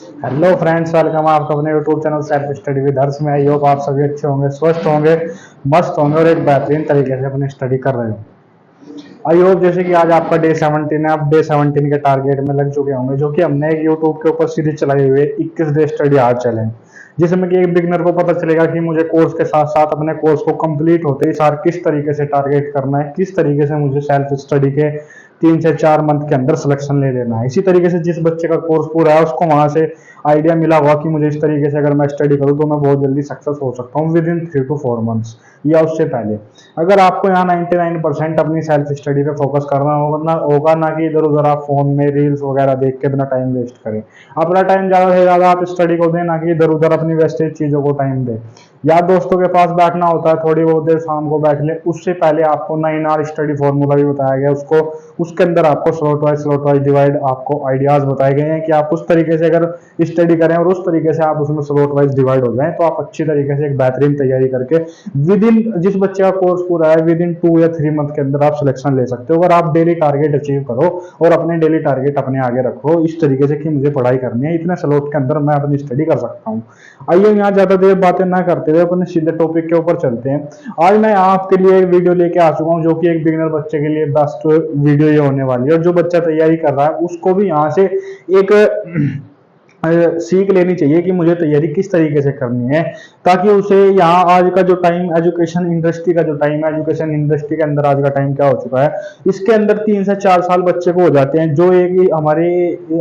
Hello friends, welcome आपका अपने YouTube channel self study with Harsh में। आई होप आप सभी अच्छे होंगे, स्वस्थ होंगे, मस्त होंगे और एक बेहतरीन तरीके से अपनी स्टडी कर रहे हो। आई होप जैसे कि आज आपका डे 17 है, आप डे 17 के टारगेट में लग चुके होंगे, जो कि हमने एक यूट्यूब के ऊपर सीरीज चलाई हुई है 21 डे स्टडी हार्ड चैलेंज, जिसमें कि एक बिगनर को पता चलेगा कि मुझे कोर्स के साथ साथ अपने कोर्स को कंप्लीट होते ही सार किस तरीके से टारगेट करना है, किस तरीके से मुझे सेल्फ स्टडी के 3 से 4 मंथ के अंदर सिलेक्शन ले लेना है। इसी तरीके से जिस बच्चे का कोर्स पूरा है उसको वहां से आइडिया मिला हुआ कि मुझे इस तरीके से अगर मैं स्टडी करूँ तो मैं बहुत जल्दी सक्सेस हो सकता हूँ विद इन 3 to 4 मंथ्स या उससे पहले। अगर आपको यहाँ 99% अपनी सेल्फ स्टडी पे फोकस करना होगा ना कि इधर उधर आप फोन में रील्स वगैरह देख के अपना टाइम वेस्ट करें। अपना टाइम ज़्यादा से ज़्यादा आप स्टडी को दें, ना कि इधर उधर अपनी वेस्टेज चीज़ों को टाइम दें। या दोस्तों के पास बैठना होता है, थोड़ी बहुत देर शाम को बैठ ले, उससे पहले आपको 9 आवर स्टडी फॉर्मूला भी बताया गया उसको, उसके अंदर आपको स्लॉट वाइज डिवाइड आपको आइडियाज बताए गए हैं कि आप उस तरीके से अगर स्टडी करें और उस तरीके से आप उसमें स्लॉट वाइज डिवाइड हो जाएं तो आप अच्छी तरीके से एक बेहतरीन तैयारी करके विद इन, जिस बच्चे का कोर्स पूरा है, विद इन 2 या 3 मंथ के अंदर आप सिलेक्शन ले सकते हो अगर आप डेली टारगेट अचीव करो और अपने डेली टारगेट अपने आगे रखो इस तरीके से कि मुझे पढ़ाई करनी है, इतने स्लॉट के अंदर मैं अपनी स्टडी कर सकता हूँ। आइए यहाँ ज्यादा देर बातें ना करते हुए अपने सीधे टॉपिक के ऊपर चलते हैं। आज मैं आपके लिए एक वीडियो लेके आ चुका हूँ जो कि एक बिगिनर बच्चे के लिए बेस्ट वीडियो ये होने वाली है, और जो बच्चा तैयारी कर रहा है उसको भी यहाँ से एक सीख लेनी चाहिए कि मुझे तैयारी किस तरीके से करनी है, ताकि उसे यहाँ आज का जो टाइम एजुकेशन इंडस्ट्री का जो टाइम है, एजुकेशन इंडस्ट्री के अंदर आज का टाइम क्या हो चुका है, इसके अंदर 3 से 4 साल बच्चे को हो जाते हैं। जो एक हमारे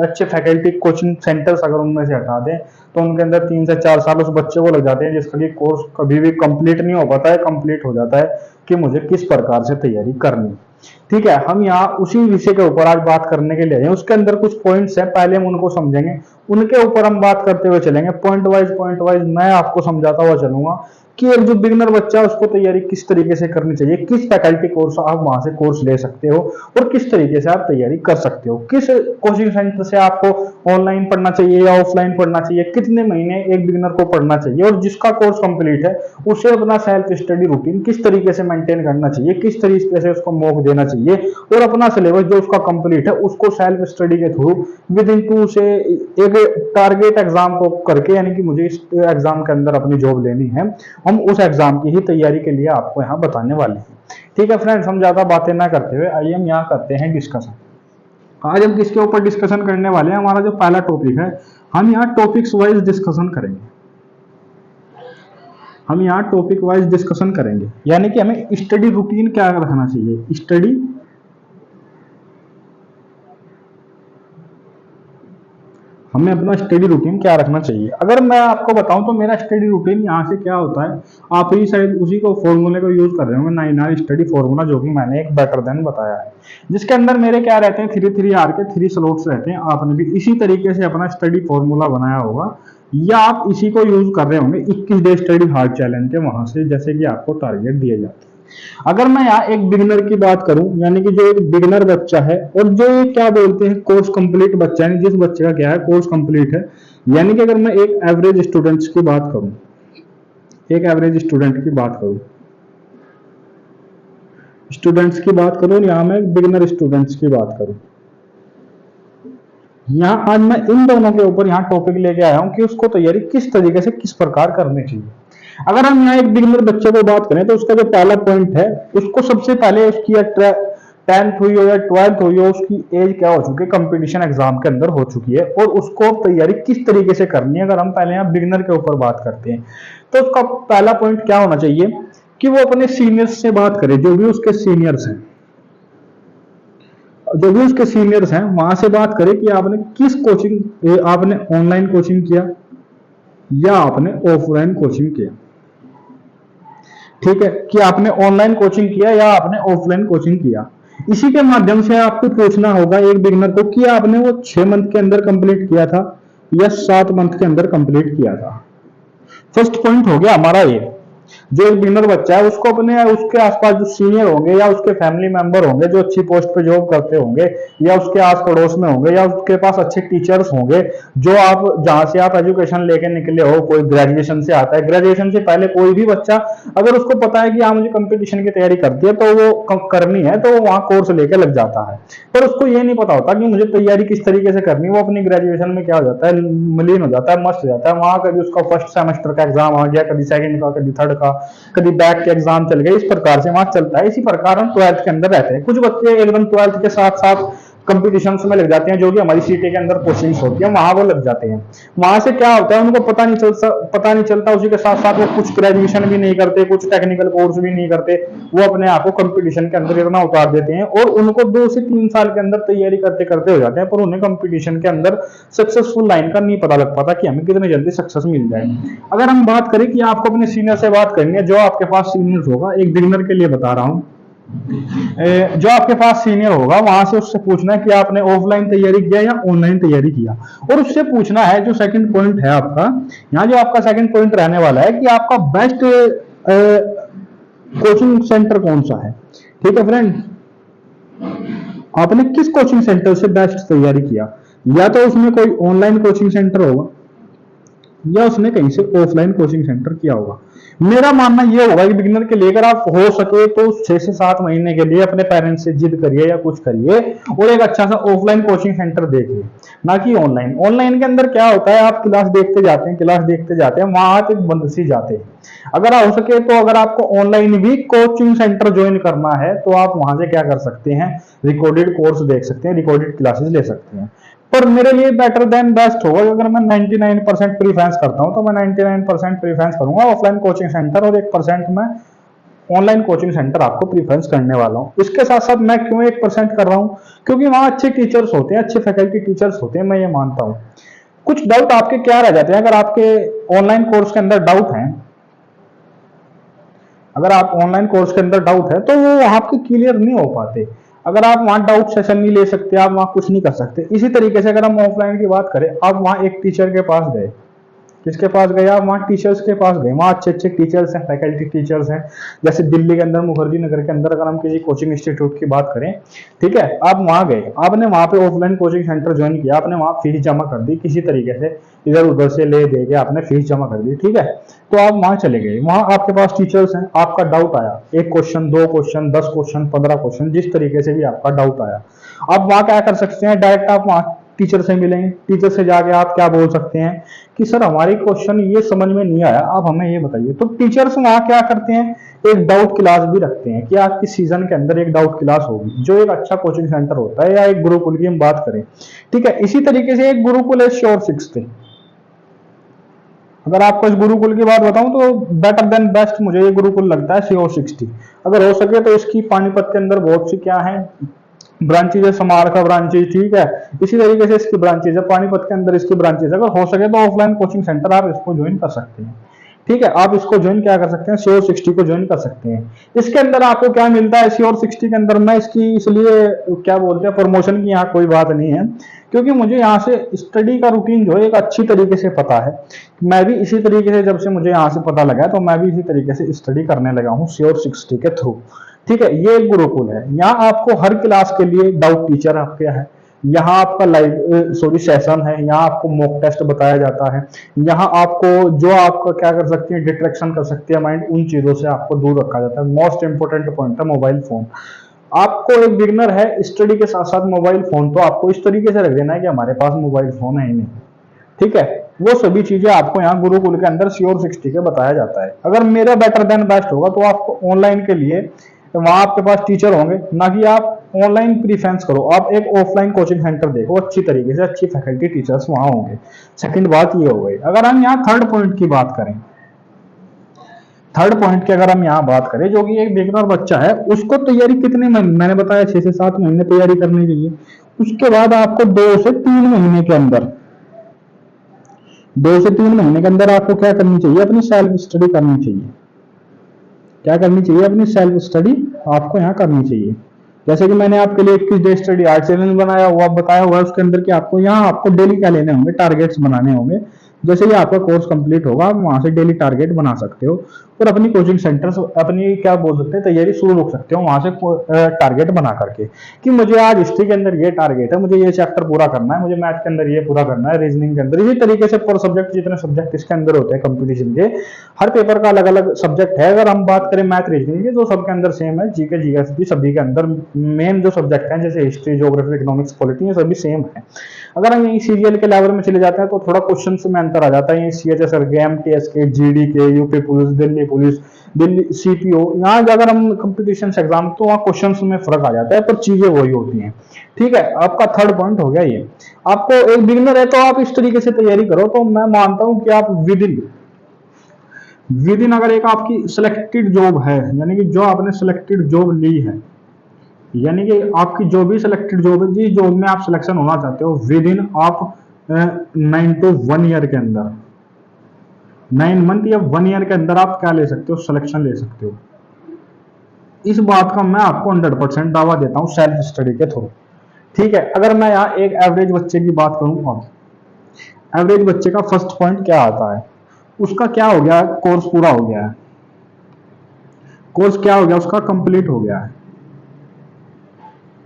अच्छे फैकल्टी कोचिंग सेंटर्स अगर उनमें से हटा दें तो उनके अंदर 3 से 4 साल उस बच्चे को लग जाते हैं, जिसका कि कोर्स कभी भी कंप्लीट नहीं हो पाता है, कंप्लीट हो जाता है कि मुझे किस प्रकार से तैयारी करनी। ठीक है, हम यहाँ उसी विषय के ऊपर आज बात करने के लिए आए हैं। उसके अंदर कुछ पॉइंट्स हैं, पहले हम उनको समझेंगे, उनके ऊपर हम बात करते हुए चलेंगे। पॉइंट वाइज मैं आपको समझाता हुआ चलूंगा कि एक जो बिगनर बच्चा है उसको तैयारी किस तरीके से करनी चाहिए, किस फैकल्टी कोर्स आप वहां से कोर्स ले सकते हो और किस तरीके से आप तैयारी कर सकते हो, किस कोचिंग सेंटर से आपको ऑनलाइन पढ़ना चाहिए या ऑफलाइन पढ़ना चाहिए, कितने महीने एक बिगनर को पढ़ना चाहिए, और जिसका कोर्स कंप्लीट है उसे अपना सेल्फ स्टडी रूटीन किस तरीके से मेंटेन करना चाहिए, किस तरीके से उसको मॉक देना चाहिए, और अपना सिलेबस जो उसका कंप्लीट है उसको सेल्फ स्टडी के थ्रू विद इन 2 से एक टारगेट एग्जाम को करके, यानी कि मुझे इस एग्जाम के अंदर अपनी जॉब लेनी है, हम उस एग्जाम की ही तैयारी के लिए आपको यहाँ बताने वाले हैं। ठीक है फ्रेंड्स, हम ज्यादा बातें ना करते हुए आइए हम यहाँ करते हैं डिस्कशन। आज हम किसके ऊपर डिस्कशन करने वाले हैं, हमारा जो पहला टॉपिक है, हम यहाँ टॉपिक्स वाइज डिस्कशन करेंगे। हम यहाँ टॉपिक वाइज डिस्कशन करेंगे, यानी कि हमें स्टडी रूटीन क्या रखना चाहिए, स्टडी हमें अपना स्टडी रूटीन क्या रखना चाहिए। अगर मैं आपको बताऊं तो मेरा स्टडी रूटीन यहाँ से क्या होता है, आप ही शायद उसी को फॉर्मूले को यूज कर रहे होंगे, 9 आवर स्टडी फॉर्मूला, जो कि मैंने एक बेटर देन बताया है, जिसके अंदर मेरे क्या रहते हैं, 3 3 आवर के 3 स्लॉट्स रहते हैं। आपने भी इसी तरीके से अपना स्टडी फॉर्मूला बनाया होगा या आप इसी को यूज कर रहे होंगे 21 डे स्टडी हार्ड चैलेंज के वहां से, जैसे कि आपको टारगेट दिए जाते हैं। अगर मैं यहाँ एक बिगिनर की बात करूं, यानी कि जो एक बिगिनर बच्चा है और जो ये क्या बोलते हैं कोर्स कंप्लीट बच्चा है, जिस बच्चे का क्या है कोर्स कंप्लीट है, यानी कि अगर मैं एक एवरेज स्टूडेंट्स की बात करूं, एक एवरेज स्टूडेंट की बात करूं, स्टूडेंट्स की बात करूं, यहाँ मैं बिगिनर स्टूडेंट्स की बात करूं, यहाँ आज मैं इन दोनों के ऊपर यहाँ टॉपिक लेके आया हूं कि उसको तैयारी किस तरीके से किस प्रकार करनी चाहिए। अगर हम यहाँ एक बिगिनर बच्चे को बात करें तो उसका जो पहला पॉइंट है, उसको सबसे पहले उसकी 10th हुई हो या 12th हुई हो, उसकी एज क्या हो चुकी है, कंपटीशन एग्जाम के अंदर हो चुकी है, और उसको तैयारी किस तरीके से करनी है। अगर हम पहले यहाँ बिगिनर के ऊपर बात करते हैं तो उसका पहला पॉइंट क्या होना चाहिए कि वो अपने सीनियर्स से बात करे, जो भी उसके सीनियर्स हैं, जो भी उसके सीनियर्स हैं वहां से बात करें कि आपने किस कोचिंग, आपने ऑनलाइन कोचिंग किया या आपने ऑफलाइन कोचिंग किया। ठीक है, कि आपने ऑनलाइन कोचिंग किया या आपने ऑफलाइन कोचिंग किया। इसी के माध्यम से आपको पूछना होगा एक बिगिनर को कि आपने वो 6 मंथ के अंदर कंप्लीट किया था या 7 मंथ के अंदर कंप्लीट किया था। फर्स्ट पॉइंट हो गया हमारा ये। जो एक बिगिनर बच्चा है उसको अपने उसके आसपास जो सीनियर होंगे या उसके फैमिली मेंबर होंगे जो अच्छी पोस्ट पे जॉब करते होंगे या उसके आस पड़ोस में होंगे या उसके पास अच्छे टीचर्स होंगे, जो आप जहां से आप एजुकेशन लेके निकले हो, कोई ग्रेजुएशन से आता है, ग्रेजुएशन से पहले कोई भी बच्चा अगर उसको पता है कि हाँ मुझे कंपटीशन की तैयारी करती है तो वो करनी है तो वो वहां कोर्स लेके लग जाता है। पर उसको ये नहीं पता होता कि मुझे तैयारी किस तरीके से करनी है। वो अपनी ग्रेजुएशन में क्या हो जाता है, मलिन हो जाता है, मस्त हो जाता है। वहां कभी उसका फर्स्ट सेमेस्टर का एग्जाम आ गया, कभी सेकंड का, कभी थर्ड का, कभी बैक के एग्जाम चल गए, इस प्रकार से वहां चलता है। इसी प्रकार हम ट्वेल्थ के अंदर रहते हैं। कुछ बच्चे एकदम ट्वेल्थ के साथ साथ कंपटीशन में लग जाते हैं, जो कि हमारी सीटी के अंदर कोचिंग होती है वहां वो लग जाते हैं। वहां से क्या होता है उनको पता नहीं चलता। उसी के साथ साथ वो कुछ ग्रेजुएशन भी नहीं करते, कुछ टेक्निकल कोर्स भी नहीं करते, वो अपने आप को कंपटीशन के अंदर इतना उतार देते हैं और उनको 2 से 3 साल के अंदर तैयारी करते करते हो जाते हैं, पर उन्हें कंपटीशन के अंदर सक्सेसफुल लाइन का नहीं पता लग पाता कि हमें कितनी जल्दी सक्सेस मिल जाए। अगर हम बात करें कि आपको अपने सीनियर से बात करनी है, जो आपके पास सीनियर होगा, एक बिगिनर के लिए बता रहा हूँ, जो आपके पास सीनियर होगा वहां से उससे पूछना है कि आपने ऑफलाइन तैयारी किया या ऑनलाइन तैयारी किया, और उससे पूछना है जो सेकंड पॉइंट है आपका, यहाँ जो आपका सेकंड पॉइंट रहने वाला है कि आपका बेस्ट कोचिंग सेंटर कौन सा है। ठीक है फ्रेंड, आपने किस कोचिंग सेंटर से बेस्ट तैयारी किया, या तो उसमें कोई ऑनलाइन कोचिंग सेंटर होगा या उसने कहीं से ऑफलाइन कोचिंग सेंटर किया होगा। मेरा मानना यह होगा कि बिगिनर के लिए अगर आप हो सके तो 6 से 7 महीने के लिए अपने पेरेंट्स से जिद करिए या कुछ करिए और एक अच्छा सा ऑफलाइन कोचिंग सेंटर देखिए, ना कि ऑनलाइन। ऑनलाइन के अंदर क्या होता है, आप क्लास देखते जाते हैं, क्लास देखते जाते हैं, वहां आप एक बंद सी जाते हैं। अगर हो सके तो अगर आपको ऑनलाइन भी कोचिंग सेंटर ज्वाइन करना है तो आप वहां से क्या कर सकते हैं, रिकॉर्डेड कोर्स देख सकते हैं, रिकॉर्डेड क्लासेस ले सकते हैं। पर मेरे लिए बेटर देन बेस्ट होगा, अगर मैं 99% प्रीफरेंस करता हूं तो मैं 99% प्रीफरेंस करूंगा ऑफलाइन कोचिंग सेंटर और 1% मैं ऑनलाइन कोचिंग सेंटर आपको प्रीफरेंस करने वाला हूं। इसके साथ साथ मैं क्यों 1% कर रहा हूं, क्योंकि वहां अच्छे टीचर्स होते हैं, अच्छे फैकल्टी टीचर्स होते हैं, मैं ये मानता हूं। कुछ डाउट आपके क्या रह जाते हैं, अगर आपके ऑनलाइन कोर्स के अंदर डाउट है, अगर आप ऑनलाइन कोर्स के अंदर डाउट है तो वो आपके क्लियर नहीं हो पाते। अगर आप वहां डाउट सेशन नहीं ले सकते, आप वहां कुछ नहीं कर सकते। इसी तरीके से अगर हम ऑफलाइन की बात करें, आप वहां एक टीचर के पास गए, किसके पास गए आप, वहां टीचर्स के पास गए, वहां अच्छे अच्छे टीचर्स हैं, फैकल्टी टीचर्स हैं। जैसे दिल्ली के अंदर मुखर्जी नगर के अंदर अगर हम किसी कोचिंग इंस्टीट्यूट की बात करें, ठीक है, आप वहां गए, आपने वहां पे ऑफलाइन कोचिंग सेंटर ज्वाइन किया, आपने वहां फीस जमा कर दी, किसी तरीके से इधर उधर से ले दे के आपने फीस जमा कर दी, ठीक है, तो आप वहां चले गए, वहां आपके पास टीचर्स हैं, आपका डाउट आया, 1 क्वेश्चन, 2 क्वेश्चन, 10 क्वेश्चन, 15 क्वेश्चन, जिस तरीके से भी आपका डाउट आया, आप वहां क्या कर सकते हैं, डायरेक्ट आप वहां टीचर से मिलेंगे। टीचर से जाके आप क्या बोल सकते हैं कि सर हमारी क्वेश्चन ये समझ में नहीं आया, आप हमें ये बताइए। तो टीचर्स वहां क्या करते हैं, एक डाउट क्लास भी रखते हैं कि आपकी सीजन के अंदर एक डाउट क्लास होगी, जो एक अच्छा कोचिंग सेंटर होता है, या एक गुरुकुल की हम बात करें, ठीक है। इसी तरीके से एक गुरुकुल है श्योर 60। अगर आपको इस गुरुकुल की बात बताऊं तो बेटर देन बेस्ट मुझे ये गुरुकुल लगता है, श्योर 60। अगर हो सके तो इसकी पानीपत के अंदर बहुत सी क्या है ब्रांचेज है, समारका ब्रांचेज, ठीक है, इसी तरीके से इसकी ब्रांचेज है, पानीपत के अंदर इसकी ब्रांचेज है। अगर हो सके तो ऑफलाइन कोचिंग सेंटर आप इसको ज्वाइन कर सकते हैं, ठीक है, आप इसको ज्वाइन क्या कर सकते हैं, श्योर 60 को ज्वाइन कर सकते हैं। इसके अंदर आपको क्या मिलता है, श्योर 60 के अंदर मैं इसकी इसलिए क्या बोलते हैं प्रमोशन की यहाँ कोई बात नहीं है, क्योंकि मुझे यहाँ से स्टडी का रूटीन जो है एक अच्छी तरीके से पता है। मैं भी इसी तरीके से, जब से मुझे यहाँ से पता लगा है तो मैं भी इसी तरीके से स्टडी करने लगा हूँ श्योर 60 के थ्रू, ठीक है। ये एक गुरुकुल है, यहाँ आपको हर क्लास के लिए डाउट टीचर आपके है, यहाँ आपका लाइव सेशन है, यहाँ आपको मॉक टेस्ट बताया जाता है, यहाँ आपको जो आपका क्या कर सकती है, डिस्ट्रैक्शन कर सकती है माइंड, उन चीजों से आपको दूर रखा जाता है। मोस्ट इंपोर्टेंट पॉइंट है मोबाइल फोन। आपको एक बिगनर है, स्टडी के साथ साथ मोबाइल फोन, तो आपको इस तरीके से रख देना है कि हमारे पास मोबाइल फोन है ही नहीं, ठीक है। वो सभी चीजें आपको यहाँ गुरुकुल के अंदर श्योर 60 के बताया जाता है। अगर मेरा बेटर देन बेस्ट होगा तो आपको ऑनलाइन के लिए वहां आपके पास टीचर होंगे, ना कि आप ऑनलाइन प्रीफरेंस करो, आप एक ऑफलाइन कोचिंग सेंटर देखो, अच्छी तरीके से अच्छी फैकल्टी टीचर्स वहां होंगे। सेकंड बात ये हो गई। अगर हम यहाँ थर्ड पॉइंट की बात करें, थर्ड पॉइंट की अगर हम यहाँ बात करें, जो कि एक बिगिनर बच्चा है उसको तैयारी कितने महीने, मैंने बताया 6 से 7 महीने तैयारी करनी चाहिए। उसके बाद आपको 2 से 3 महीने के अंदर, 2 से 3 महीने के अंदर आपको क्या करनी चाहिए, अपनी सेल्फ स्टडी करनी चाहिए। क्या करनी चाहिए, अपनी सेल्फ स्टडी आपको यहाँ करनी चाहिए। जैसे कि मैंने आपके लिए 21 डे स्टडी आर्ट चैलेंज बनाया हुआ, बताया हुआ है, उसके अंदर कि आपको यहाँ आपको डेली क्या लेने होंगे, टारगेट्स बनाने होंगे। जैसे ही आपका कोर्स कंप्लीट होगा आप वहां से डेली टारगेट बना सकते हो और अपनी कोचिंग सेंटर्स, अपनी क्या बोल सकते हैं, तैयारी शुरू रोक सकते हो वहां से टारगेट बना करके कि मुझे आज हिस्ट्री के अंदर ये टारगेट है, मुझे ये चैप्टर पूरा करना है, मुझे मैथ के अंदर ये पूरा करना है, रीजनिंग के अंदर। इसी तरीके से पर सब्जेक्ट, जितने सब्जेक्ट इसके अंदर होते हैं कंपटीशन के, हर पेपर का अलग अलग सब्जेक्ट है। अगर हम बात करें मैथ रीजनिंग की तो सबके अंदर सेम है, जीके जीएस भी सभी के अंदर मेन जो सब्जेक्ट हैं जैसे हिस्ट्री, ज्योग्राफी, इकोनॉमिक्स, पॉलिटी, ये सभी सेम है। अगर हम यही सीरियल के लेवल में चले जाते हैं तो थोड़ा क्वेश्चन में अंतर आ जाता है। ये सीएचएसआर के, एमटीएस के, जीडी के, यूपी पुलिस, दिल्ली सीपीओ, यहाँ अगर हम कंपटीशन एग्जाम तो वहाँ क्वेश्चंस में फर्क आ जाता है, पर चीजें वही होती हैं। ठीक है, आपका थर्ड पॉइंट हो गया ये। आपको एक बिगिनर है तो आप इस तरीके से तैयारी करो, तो मैं मानता हूं कि आप विद इन अगर एक आपकी सिलेक्टेड जॉब है, यानी कि जो आपने सिलेक्टेड जॉब ली है, यानी कि आपकी जो भी सिलेक्टेड जॉब है, जिस जॉब में आप सिलेक्शन होना चाहते हो, विद इन आप 9 to 1 ईयर के अंदर, 9 मंथ या 1 ईयर के अंदर आप क्या ले सकते हो, सिलेक्शन ले सकते हो। इस बात का मैं आपको 100% दावा देता हूं सेल्फ स्टडी के थ्रू। ठीक है, अगर मैं यहाँ एक एवरेज बच्चे की बात करूं, अब एवरेज बच्चे का फर्स्ट पॉइंट क्या आता है, उसका क्या हो गया, कोर्स पूरा हो गया है, कोर्स क्या हो गया, उसका कंप्लीट हो गया है,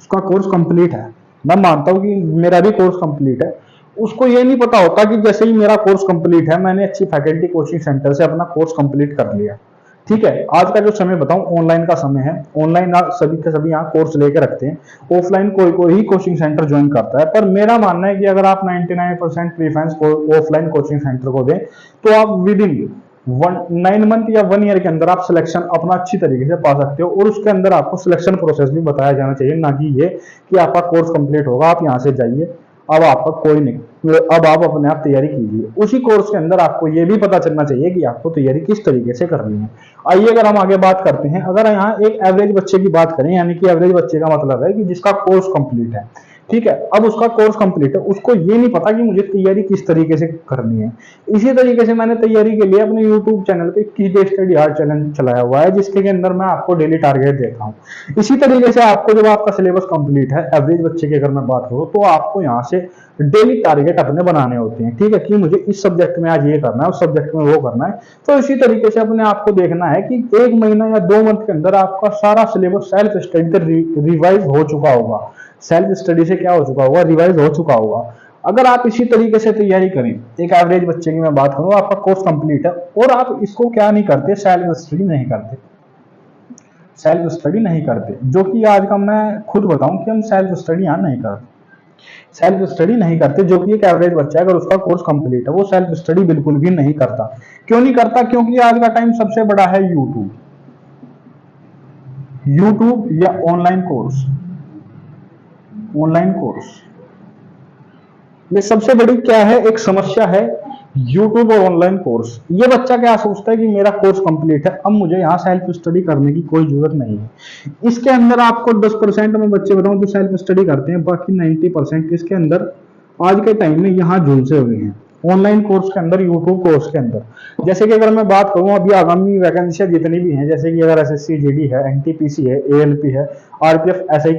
उसका कोर्स कंप्लीट है। मैं मानता हूं कि मेरा भी कोर्स कंप्लीट है। उसको ये नहीं पता होता कि जैसे ही मेरा कोर्स कंप्लीट है, मैंने अच्छी फैकल्टी कोचिंग सेंटर से अपना कोर्स कंप्लीट कर लिया। ठीक है, आज का जो समय बताऊं, ऑनलाइन का समय है। ऑनलाइन सभी के सभी यहाँ कोर्स लेके रखते हैं, ऑफलाइन कोई कोई ही कोचिंग सेंटर ज्वाइन करता है। पर मेरा मानना है कि अगर आप 99% प्रीफरेंस ऑफलाइन कोचिंग सेंटर को दें तो आप विद इन 9 मंथ या 1 ईयर के अंदर आप सिलेक्शन अपना अच्छी तरीके से पा सकते हो। और उसके अंदर आपको सिलेक्शन प्रोसेस भी बताया जाना चाहिए, ना कि ये कि आपका कोर्स कंप्लीट होगा, आप यहाँ से जाइए, अब आपका कोई नहीं, अब आप अपने आप तैयारी कीजिए। उसी कोर्स के अंदर आपको ये भी पता चलना चाहिए कि आपको तैयारी किस तरीके से करनी है। आइए अगर हम आगे बात करते हैं, अगर यहाँ एक एवरेज बच्चे की बात करें, यानी कि एवरेज बच्चे का मतलब है कि जिसका कोर्स कंप्लीट है। ठीक है, अब उसका कोर्स कंप्लीट है, उसको ये नहीं पता कि मुझे तैयारी किस तरीके से करनी है। इसी तरीके से मैंने तैयारी के लिए अपने यूट्यूब चैनल पे की डे स्टडी हार्ड चैलेंज चलाया हुआ है, जिसके अंदर मैं आपको डेली टारगेट देता हूँ। इसी तरीके से आपको जब आपका सिलेबस कंप्लीट है, एवरेज बच्चे की अगर मैं बात करूँ, तो आपको यहाँ से डेली टारगेट अपने बनाने होते हैं। ठीक है, कि मुझे इस सब्जेक्ट में आज ये करना है, उस सब्जेक्ट में वो करना है। तो इसी तरीके से अपने आप को देखना है कि 1 महीना या 2 मंथ के अंदर आपका सारा सिलेबस सेल्फ स्टडी से रिवाइज हो चुका होगा, सेल्फ स्टडी से क्या हो चुका होगा, रिवाइज हो चुका होगा। अगर आप इसी तरीके से तैयारी करें, एक एवरेज बच्चे की मैं बात करूं, आपका कोर्स कंप्लीट है और आप इसको क्या नहीं करते, सेल्फ स्टडी नहीं करते, सेल्फ स्टडी नहीं करते, जो कि आज का मैं खुद बताऊं कि हम सेल्फ स्टडी यहां नहीं करते, सेल्फ स्टडी नहीं करते। जो कि एक एवरेज बच्चा है, अगर उसका कोर्स कंप्लीट है, वो सेल्फ स्टडी बिल्कुल भी नहीं करता। क्यों नहीं करता? क्योंकि आज का टाइम सबसे बड़ा है यूट्यूब, यूट्यूब या ऑनलाइन कोर्स, ऑनलाइन कोर्स में सबसे बड़ी क्या है, एक समस्या है यूट्यूब और ऑनलाइन कोर्स। ये बच्चा क्या सोचता है कि मेरा कोर्स कंप्लीट है, अब मुझे यहाँ सेल्फ स्टडी करने की कोई जरूरत नहीं है। इसके अंदर आपको 10% में बच्चे बताऊं जो सेल्फ स्टडी करते हैं, बाकी 90% इसके अंदर आज के टाइम में यहाँ झुलसे हुए हैं ऑनलाइन कोर्स के अंदर, यूट्यूब कोर्स के अंदर। जैसे कि अगर मैं बात करूं अभी आगामी वैकेंसियां जितनी भी हैं, जैसे कि अगर एसएससी जीडी है, एनटीपीसी है, एएलपी है, आरपीएफ, एसआई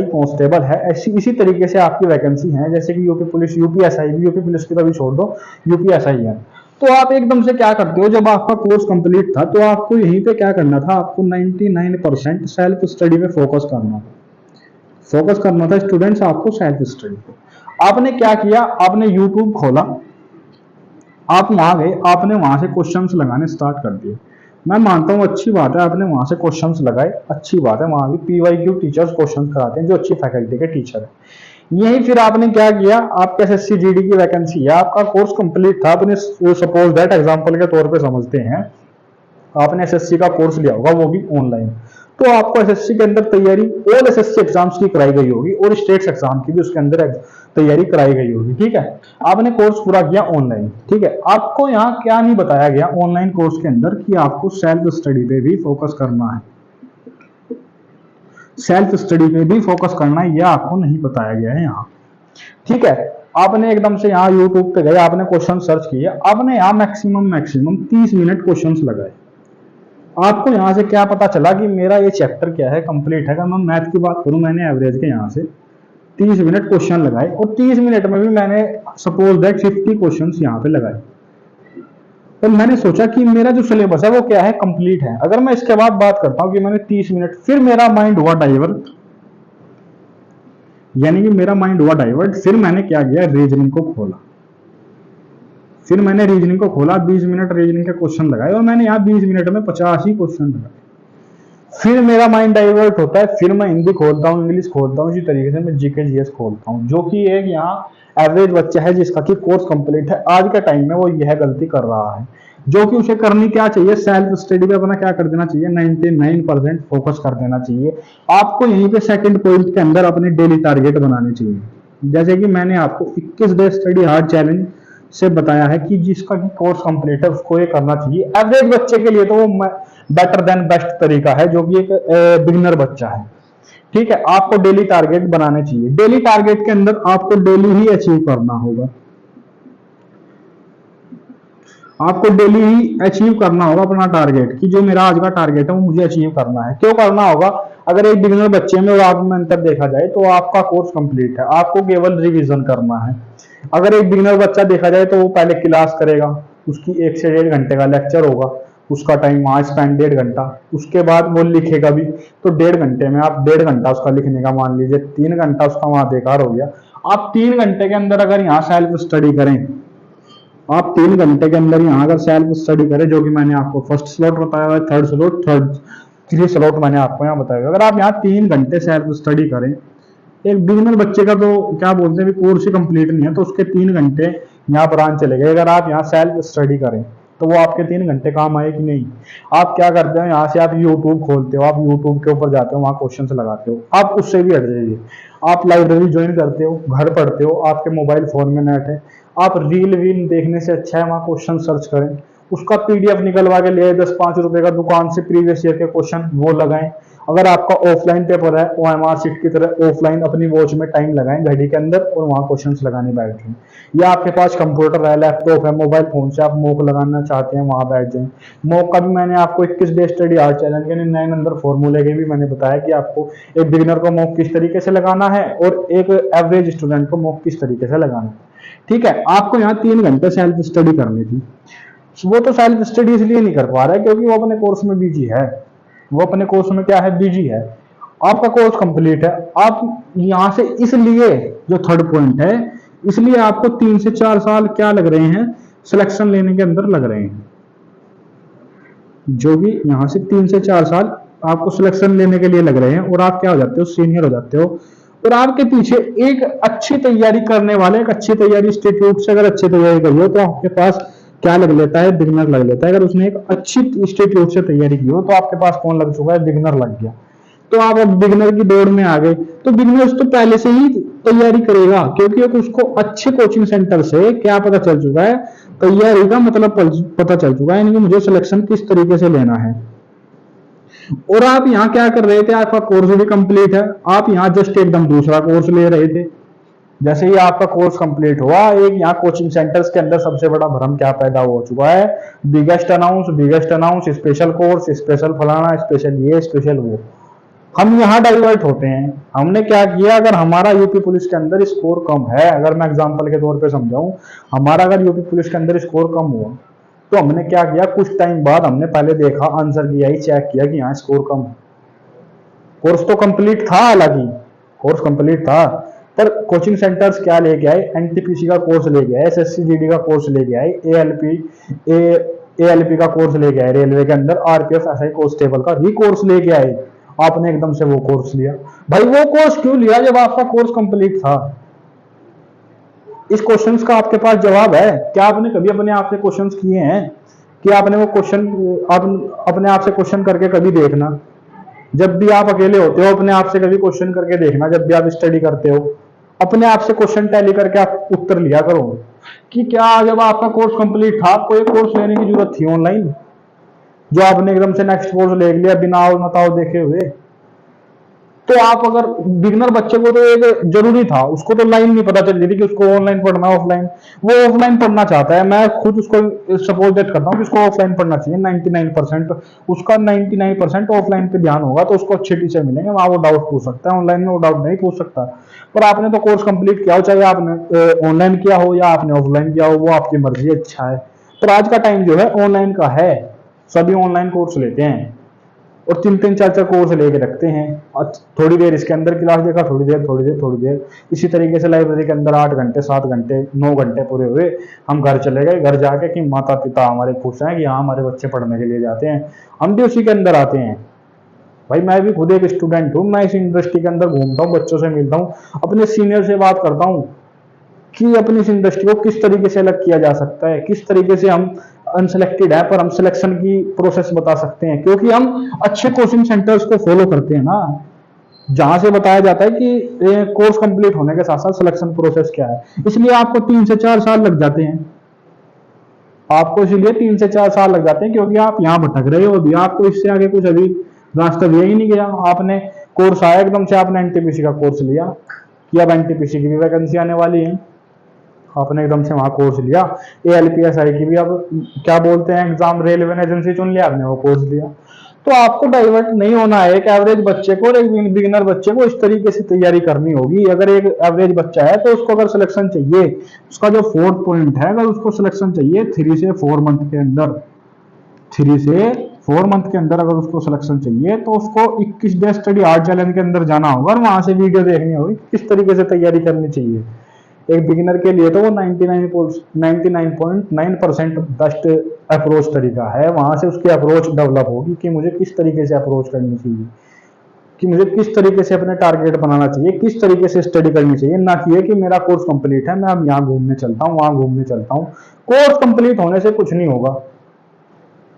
कांस्टेबल है, ऐसी इसी तरीके से आपकी वैकेंसी है। जैसे कि यूपी पुलिस, यूपीएसआई भी, यूपी पुलिस की तो अभी छोड़ दो, यूपीएसआई है। तो आप एकदम से क्या करते हो, जब आपका कोर्स कंप्लीट था तो आपको यहीं पे क्या करना था, आपको 99% सेल्फ स्टडी पे फोकस करना था, स्टूडेंट्स आपको सेल्फ स्टडी। आपने क्या किया, आपने यूट्यूब खोला, आप वहां गए, आपने वहां से क्वेश्चंस लगाने स्टार्ट कर दिए। मैं मानता हूँ अच्छी बात है, आपने वहां से क्वेश्चंस लगाए, अच्छी बात है। वहां भी पीवाईक्यू टीचर्स क्वेश्चंस कराते हैं जो अच्छी फैकल्टी के टीचर है। यही फिर आपने क्या किया, आपके एसएससी जीडी की वैकेंसी है, आपका कोर्स कंप्लीट था, आपने सपोज दैट एग्जांपल के तौर पे समझते हैं, आपने एसएससी का कोर्स लिया होगा, वो भी ऑनलाइन। तो आपको एसएससी के अंदर तैयारी ऑल एसएससी एग्जाम्स की कराई गई होगी और स्टेट्स एग्जाम की भी उसके अंदर तैयारी कराई गई होगी। ठीक है, आपने कोर्स पूरा किया ऑनलाइन। ठीक है, आपको यहाँ क्या नहीं बताया गया ऑनलाइन कोर्स के अंदर कि आपको सेल्फ स्टडी पे भी फोकस करना है, सेल्फ स्टडी पे भी फोकस करना है, यह आपको नहीं बताया गया है यहाँ। ठीक है, आपने एकदम से यहाँ यूट्यूब पे गए, आपने क्वेश्चन सर्च किए, आपने यहाँ मैक्सिमम 30 मिनट क्वेश्चन लगाए। आपको यहाँ से क्या पता चला कि मेरा ये चैप्टर क्या है, कंप्लीट है। अगर मैं मैथ की बात करूं, मैंने एवरेज के यहाँ से 30 मिनट क्वेश्चन लगाए और 30 मिनट में भी मैंने सपोज दैट 50 क्वेश्चंस यहाँ पे लगाए। तो मैंने सोचा कि मेरा जो सिलेबस है वो क्या है, कंप्लीट है। अगर मैं इसके बाद बात करता हूँ कि मैंने 30 मिनट, फिर मेरा माइंड हुआ डाइवर्ट, यानी कि मेरा माइंड हुआ डाइवर्ट। फिर मैंने क्या किया, रीजनिंग को खोला। फिर मैंने रीजनिंग को खोला, 20 मिनट रीजनिंग के क्वेश्चन लगाए और मैंने यहाँ 20 मिनट में 50 ही क्वेश्चन लगाए। फिर मेरा माइंड डाइवर्ट होता है, फिर मैं हिंदी खोलता हूँ, इंग्लिश खोलता हूँ, इसी तरीके से मैं जीके जीएस खोलता हूँ। जो कि एक यहाँ एवरेज बच्चा है जिसका कि कोर्स कंप्लीट है, आज के टाइम में वो यह गलती कर रहा है। जो कि उसे करनी क्या चाहिए, सेल्फ स्टडी पे अपना क्या कर देना चाहिए, 99% फोकस कर देना चाहिए। आपको यहीं पे सेकंड पॉइंट के अंदर अपने डेली टारगेट बनाने चाहिए। जैसे कि मैंने आपको 21 डे स्टडी हार्ड चैलेंज से बताया है कि जिसका कि कोर्स कंप्लीट है उसको ये करना चाहिए। एवरेज बच्चे के लिए तो वो बेटर देन बेस्ट तरीका है, जो कि एक बिगिनर बच्चा है। ठीक है, आपको डेली टारगेट बनाने चाहिए। डेली टारगेट के अंदर आपको डेली ही अचीव करना होगा, आपको डेली ही अचीव करना होगा अपना टारगेट, कि जो मेरा आज का टारगेट है वो मुझे अचीव करना है। क्यों करना होगा, अगर एक बिगिनर बच्चे में और आप में अंतर देखा जाए तो आपका कोर्स कंप्लीट है, आपको केवल रिवीजन करना है। अगर एक बिगिनर बच्चा देखा जाए तो वो पहले क्लास करेगा, उसकी 1 से 1.5 घंटे का लेक्चर होगा, उसका टाइम वहां स्पेंड 1.5 घंटा, उसके बाद वो लिखेगा भी तो 1.5 घंटे में आप 1.5 घंटा उसका लिखने का मान लीजिए, 3 घंटा उसका वहां बेकार हो गया। आप 3 घंटे के अंदर अगर यहाँ सेल्फ स्टडी करें, आप 3 घंटे के अंदर यहाँ अगर सेल्फ स्टडी करें, जो कि मैंने आपको फर्स्ट स्लॉट बताया हुआ है, थर्ड स्लॉट, थर्ड 3 स्लॉट मैंने आपको यहाँ बताया, अगर आप यहाँ 3 घंटे सेल्फ स्टडी करें, एक बिगिनर बच्चे का तो क्या बोलते हैं, कोर्स ही कंप्लीट नहीं है तो उसके 3 घंटे यहाँ ब्रांच चले गए। अगर आप यहाँ सेल्फ स्टडी करें तो वो आपके 3 घंटे काम आए कि नहीं। आप क्या करते हो, यहाँ से आप यूट्यूब खोलते हो, आप यूट्यूब के ऊपर जाते हो, वहाँ क्वेश्चन लगाते हो, आप उससे भी हट जाइए। आप लाइब्रेरी ज्वाइन करते हो, घर पढ़ते हो, आपके मोबाइल फोन में नेट है, आप रील वील देखने से अच्छा है वहाँ क्वेश्चन सर्च करें, उसका पीडीएफ निकलवा के ले 10-5 रुपए का दुकान से प्रीवियस ईयर के क्वेश्चन वो लगाएं। अगर आपका ऑफलाइन पेपर है, ओएमआर शीट की तरह ऑफलाइन अपनी वॉच में टाइम लगाएं घड़ी के अंदर और वहां क्वेश्चंस लगाने बैठ जाएं। या आपके पास कंप्यूटर है, लैपटॉप है, मोबाइल फोन से आप मॉक लगाना चाहते हैं, वहां बैठ जाएं। मॉक का भी मैंने आपको 21 डे स्टडी आर्ट चैलेंज के 9 नंबर फॉर्मूले के भी मैंने बताया कि आपको एक बिगिनर को मॉक किस तरीके से लगाना है और एक एवरेज स्टूडेंट को मॉक किस तरीके से लगाना है। ठीक है, आपको यहाँ 3 घंटे सेल्फ स्टडी करनी थी। वो तो सेल्फ स्टडी इसलिए नहीं कर पा रहा है क्योंकि वो अपने कोर्स में बिजी है, वो अपने कोर्स में क्या है, बिजी है। आपका कोर्स कंप्लीट है, आप यहां से इसलिए जो थर्ड पॉइंट है, इसलिए आपको 3 से 4 साल क्या लग रहे हैं, सिलेक्शन लेने के अंदर लग रहे हैं। जो भी यहां से 3 से 4 साल आपको सिलेक्शन लेने के लिए लग रहे हैं और आप क्या हो जाते हो, सीनियर हो जाते हो। और आपके पीछे एक अच्छी तैयारी करने वाले, एक अच्छी तैयारी इंस्टीट्यूट से अगर अच्छी तैयारी करी हो तो आपके पास क्या लग लेता है, बिगिनर लग लेता है। अगर उसने एक अच्छी इंस्टीट्यूट से तैयारी की हो तो आपके पास कौन लग चुका है, बिगिनर लग गया। तो आप अब बिगिनर की दौड़ में आ गए, तो बिगिनर तो पहले से ही तैयारी करेगा क्योंकि उसको अच्छे कोचिंग सेंटर से क्या पता चल चुका है, तैयारी का मतलब पता चल चुका है, यानी कि मुझे सिलेक्शन किस तरीके से लेना है। और आप यहाँ क्या कर रहे थे, आपका कोर्स भी कंप्लीट है, आप यहाँ जस्ट एकदम दूसरा कोर्स ले रहे थे। जैसे ही आपका कोर्स कंप्लीट हुआ, एक यहाँ कोचिंग सेंटर्स के अंदर सबसे बड़ा भ्रम क्या पैदा हो चुका है, biggest announce, special course, special फलाना, स्पेशल ये, स्पेशल वो। हम यहाँ डाइवर्ट होते हैं। हमने क्या किया, अगर हमारा यूपी पुलिस के अंदर स्कोर कम है, अगर मैं एग्जांपल के तौर पे समझाऊं, हमारा अगर यूपी पुलिस के अंदर स्कोर कम हुआ तो हमने क्या किया, कुछ टाइम बाद हमने पहले देखा, आंसर किया ही, चेक किया कि यहाँ स्कोर कम है। कोर्स तो कंप्लीट था, हालांकि कोर्स कंप्लीट था, पर कोचिंग सेंटर्स क्या लेके आए, एनटीपीसी का कोर्स लेके आए, एसएससी का कोर्स लेके आए, एएलपी का कोर्स लेके आए, रेलवे के अंदर आरपीएफ एसआई कांस्टेबल का ही कोर्स लेके आए। आपने एकदम से वो कोर्स लिया। भाई वो कोर्स क्यों लिया जब आपका कोर्स कंप्लीट था? इस क्वेश्चन का आपके पास जवाब है? क्या आपने कभी अपने आप से क्वेश्चन किए हैं कि आपने वो क्वेश्चन, आप अपने आप से क्वेश्चन करके कभी देखना, जब भी आप अकेले होते हो अपने आप से कभी क्वेश्चन करके देखना, जब भी आप स्टडी करते हो अपने आप से क्वेश्चन टैली करके आप उत्तर लिया करो कि क्या जब आपका कोर्स कंप्लीट था आपको एक कोर्स लेने की जरूरत थी ऑनलाइन, जो आपने एकदम से नेक्स्ट कोर्स ले लिया बिना बताओ देखे हुए। तो आप अगर बिगनर बच्चे को तो एक जरूरी था, उसको तो लाइन नहीं पता चल रही थी कि उसको ऑनलाइन पढ़ना ऑफलाइन, वो ऑफलाइन पढ़ना चाहता है। मैं खुद उसको सपोज दैट करता हूँ कि उसको ऑफलाइन पढ़ना चाहिए 99%, उसका 99% ऑफलाइन पे ध्यान होगा तो उसको अच्छे टीचर मिलेंगे, वहां वो डाउट पूछ सकता है, ऑनलाइन में वो डाउट नहीं पूछ सकता। पर आपने तो कोर्स कंप्लीट किया हो, चाहे आपने ऑनलाइन किया हो या आपने ऑफलाइन किया हो, वो आपकी मर्जी, अच्छा है। पर आज का टाइम जो है ऑनलाइन का है, सभी ऑनलाइन कोर्स लेते हैं और 3-3 4-4 कोर्स लेके रखते हैं। और थोड़ी देर इसके अंदर क्लास देखा, थोड़ी देर इसी तरीके से लाइब्रेरी के अंदर 8 घंटे 7 घंटे 9 घंटे पूरे हुए, हम घर चले गए। घर जाके कि माता पिता हमारे खुश हैं कि हाँ हमारे बच्चे पढ़ने के लिए जाते हैं, हम भी उसी के अंदर आते हैं। भाई मैं भी खुद एक स्टूडेंट हूँ, मैं इस इंडस्ट्री के अंदर घूमता हूँ, बच्चों से मिलता हूँ, अपने सीनियर से बात करता हूँ कि अपनी इस इंडस्ट्री को किस तरीके से अलग किया जा सकता है, किस तरीके से हम अनसिलेक्टेड है पर हम सिलेक्शन की प्रोसेस बता सकते हैं, क्योंकि हम अच्छे कोचिंग सेंटर्स को फॉलो करते हैं ना, जहां से बताया जाता है कि कोर्स कंप्लीट होने के साथ साथ सिलेक्शन प्रोसेस क्या है। इसलिए आपको 3 से 4 साल लग जाते हैं, आपको इसलिए 3 से 4 साल लग जाते हैं, क्योंकि आप यहाँ भटक रहे हो, अभी आपको इससे आगे कुछ अभी रास्ता दिया ही नहीं गया। आपने कोर्स आया एकदम से, आपने एनटीपीसी का कोर्स लिया कि अब एनटीपीसी की भी वैकेंसी आने वाली है, आपने एकदम से वहां कोर्स लिया। एएलपीएसआई की भी अब क्या बोलते हैं एग्जाम, रेलवे ने एजेंसी चुन लिया, आपने वो कोर्स लिया। तो आपको डाइवर्ट नहीं होना है, एक एवरेज बच्चे को और एक बिगिनर बच्चे को इस तरीके से तैयारी करनी होगी। अगर एक एवरेज बच्चा है तो उसको अगर सिलेक्शन चाहिए, उसका जो 4th पॉइंट है, अगर उसको सिलेक्शन चाहिए 3 से 4 मंथ के अंदर, 3 से 4 मंथ के अंदर अगर उसको सिलेक्शन चाहिए तो उसको 21 डे स्टडी हार्ड चैलेंज के अंदर जाना होगा और वहां से वीडियो देखनी होगी किस तरीके से तैयारी करनी चाहिए। एक बिगिनर के लिए तो वो 99.9% बेस्ट अप्रोच तरीका है, वहां से उसकी अप्रोच डेवलप होगी कि मुझे किस तरीके से अप्रोच करनी चाहिए, कि मुझे किस तरीके से अपने टारगेट बनाना चाहिए, किस तरीके से स्टडी करनी चाहिए। ना कि ये कि मेरा कोर्स कंप्लीट है, मैं अब यहाँ घूमने चलता हूँ वहां घूमने चलता हूँ। कोर्स कंप्लीट होने से कुछ नहीं होगा।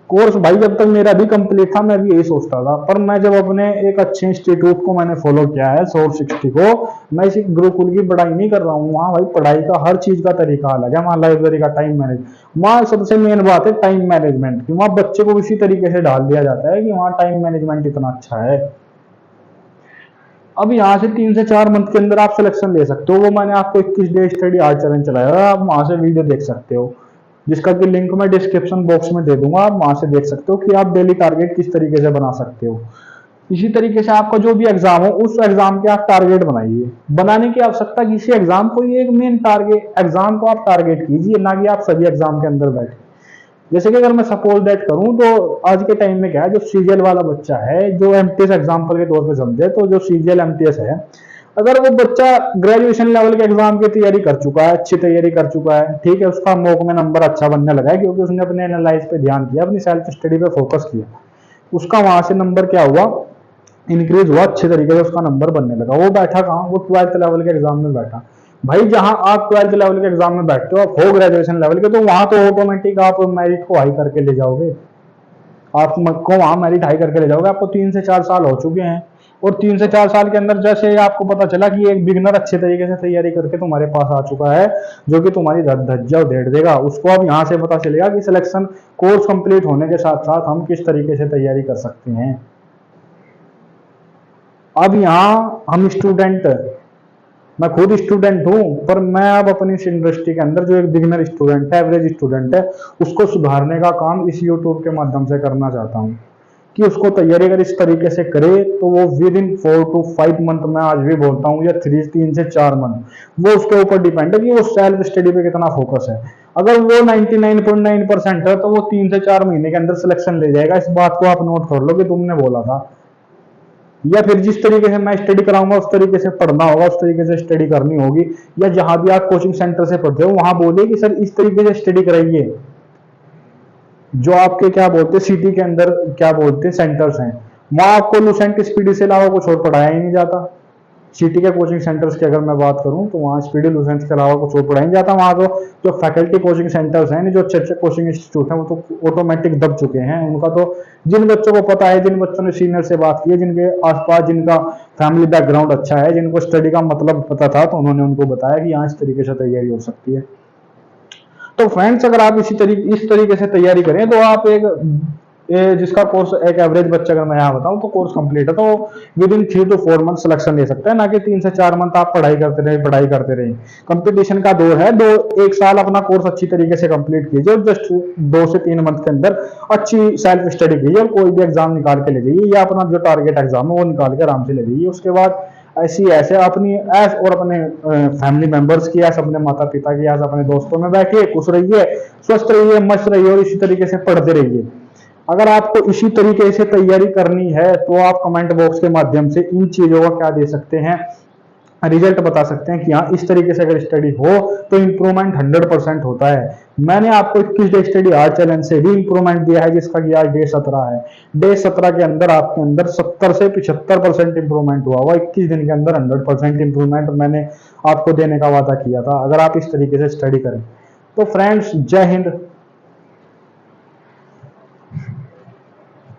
कोर्स भाई जब तक मेरा भी कंप्लीट था मैं भी यही सोचता था, पर मैं जब अपने एक अच्छे इंस्टीट्यूट को मैंने फॉलो किया है सोर्स 60 को, मैं इसी गुरुकुल की पढ़ाई नहीं कर रहा हूँ, वहाँ भाई पढ़ाई का हर चीज का तरीका अलग है। वहाँ लाइब्रेरी का टाइम मैनेज, वहाँ सबसे मेन बात है टाइम मैनेजमेंट की। वहाँ बच्चे को इसी तरीके से डाल दिया जाता है कि वहाँ टाइम मैनेजमेंट इतना अच्छा है। अब यहाँ से 3 से 4 मंथ के अंदर आप सिलेक्शन ले सकते हो। वो मैंने आपको 21 डे स्टडी हार्ड चैलेंज चलाया, आप वहां से वीडियो देख सकते हो, जिसका कि लिंक मैं डिस्क्रिप्शन बॉक्स में दे दूंगा, आप वहां से देख सकते हो कि आप डेली टारगेट किस तरीके से बना सकते हो। इसी तरीके से आपका जो भी एग्जाम हो उस एग्जाम के आप टारगेट बनाइए, बनाने की आवश्यकता किसी एग्जाम को, ये एक मेन टारगेट एग्जाम को आप टारगेट कीजिए, ना कि आप सभी एग्जाम के अंदर बैठे। जैसे कि अगर मैं सपोज दैट करूं तो आज के टाइम में क्या है, जो सीजीएल वाला बच्चा है, जो एमटीएस एग्जाम्पल के तौर पे समझे तो जो सीजीएल एमटीएस है, अगर वो बच्चा ग्रेजुएशन लेवल के एग्जाम की तैयारी कर चुका है, अच्छी तैयारी कर चुका है, ठीक है, उसका मॉक में नंबर अच्छा बनने लगा है क्योंकि उसने अपने एनालाइज पे ध्यान किया, अपनी सेल्फ स्टडी पे फोकस किया, उसका वहां से नंबर क्या हुआ, इंक्रीज हुआ, अच्छे तरीके से उसका नंबर बनने लगा। वो बैठा कहाँ, वो 12th लेवल के एग्जाम में बैठा। भाई जहां आप 12th लेवल के एग्जाम में बैठते हो, आप हो ग्रेजुएशन लेवल के, तो वहां तो ऑटोमेटिक आप मेरिट को हाई करके ले जाओगे, आपको वहां मेरिट हाई करके ले जाओगे। आपको 3 से 4 साल हो चुके हैं और 3 से 4 साल के अंदर जैसे आपको पता चला कि एक बिगनर अच्छे तरीके से तैयारी करके तुम्हारे पास आ चुका है, जो कि तुम्हारी धज्जा उधेड़ देगा, उसको अब यहाँ से पता चलेगा कि सिलेक्शन कोर्स कंप्लीट होने के साथ साथ हम किस तरीके से तैयारी कर सकते हैं। अब यहाँ हम स्टूडेंट, मैं खुद स्टूडेंट हूँ, पर मैं अब अपनी इस इंडस्ट्री के अंदर जो एक बिगिनर स्टूडेंट है, एवरेज स्टूडेंट है, उसको सुधारने का काम इस यूट्यूब के माध्यम से करना चाहता हूँ कि उसको तैयारी अगर इस तरीके से करे तो वो विद इन 4 to 5 मंथ, मैं आज भी बोलता हूँ, या 3 से 4 मंथ, वो उसके ऊपर डिपेंड है कि वो सेल्फ स्टडी पे कितना फोकस है। अगर वो 99.9% है तो वो 3 से 4 महीने के अंदर सिलेक्शन ले जाएगा। इस बात को आप नोट कर लो कि तुमने बोला था, या फिर जिस तरीके से मैं स्टडी कराऊंगा उस तरीके से पढ़ना होगा, उस तरीके से स्टडी करनी होगी। या जहां भी आप कोचिंग सेंटर से पढ़ते हो वहां बोलिए कि सर इस तरीके से स्टडी कराइए। जो आपके क्या बोलते हैं सिटी के अंदर क्या बोलते हैं सेंटर्स हैं, वहां आपको लुसेंट स्पीडी से अलावा कुछ और पढ़ाया ही नहीं जाता। सिटी के कोचिंग सेंटर्स की अगर मैं बात करूं तो वहाँ स्पीडी लुसेंट के अलावा कुछ और पढ़ाया नहीं जाता। वहाँ तो जो फैकल्टी कोचिंग सेंटर्स हैं, जो अच्छे अच्छे कोचिंग इंस्टीट्यूट हैं, वो तो ऑटोमेटिक दब चुके हैं। उनका तो जिन बच्चों को पता है, जिन बच्चों ने सीनियर से बात की है, जिनके आसपास जिनका फैमिली बैकग्राउंड अच्छा है, जिनको स्टडी का मतलब पता था, तो उन्होंने उनको बताया कि यहाँ इस तरीके से तैयारी हो सकती है। तो फ्रेंड्स अगर आप इस तरीके से तैयारी करें तो आप जिसका कोर्स एक एवरेज बच्चा, अगर मैं यहाँ बताऊं तो कोर्स कंप्लीट है तो with in 3 to 4 month selection ले सकते हैं, ना कि 3 से 4 मंथ आप पढ़ाई करते रहे। कंपटीशन का दौर है, 1 साल अपना कोर्स अच्छी तरीके से कंप्लीट कीजिए और जस्ट 2 से 3 मंथ के अंदर अच्छी सेल्फ स्टडी कीजिए और कोई भी एग्जाम निकाल के ले जाइए, या अपना जो टारगेट एग्जाम है वो निकाल के आराम से ले जाइए। उसके बाद ऐसी ऐसे अपनी ऐस और अपने फैमिली मेंबर्स की, ऐसे अपने माता पिता की, ऐसे अपने दोस्तों में बैठिए, खुश रहिए, स्वस्थ रहिए, मस्त रहिए और इसी तरीके से पढ़ते रहिए। अगर आपको इसी तरीके से तैयारी करनी है तो आप कमेंट बॉक्स के माध्यम से इन चीजों का क्या दे सकते हैं, रिजल्ट बता सकते हैं कि हाँ इस तरीके से अगर स्टडी हो तो इंप्रूवमेंट 100% होता है। मैंने आपको 21 डे स्टडी हार्ड चैलेंज से भी इंप्रूवमेंट दिया है, जिसका कि आज डे 17 है। डे 17 के अंदर आपके अंदर 70 से 75% इंप्रूवमेंट हुआ हुआ, 21 दिन के अंदर 100% इंप्रूवमेंट मैंने आपको देने का वादा किया था, अगर आप इस तरीके से स्टडी करें। तो फ्रेंड्स, जय हिंद,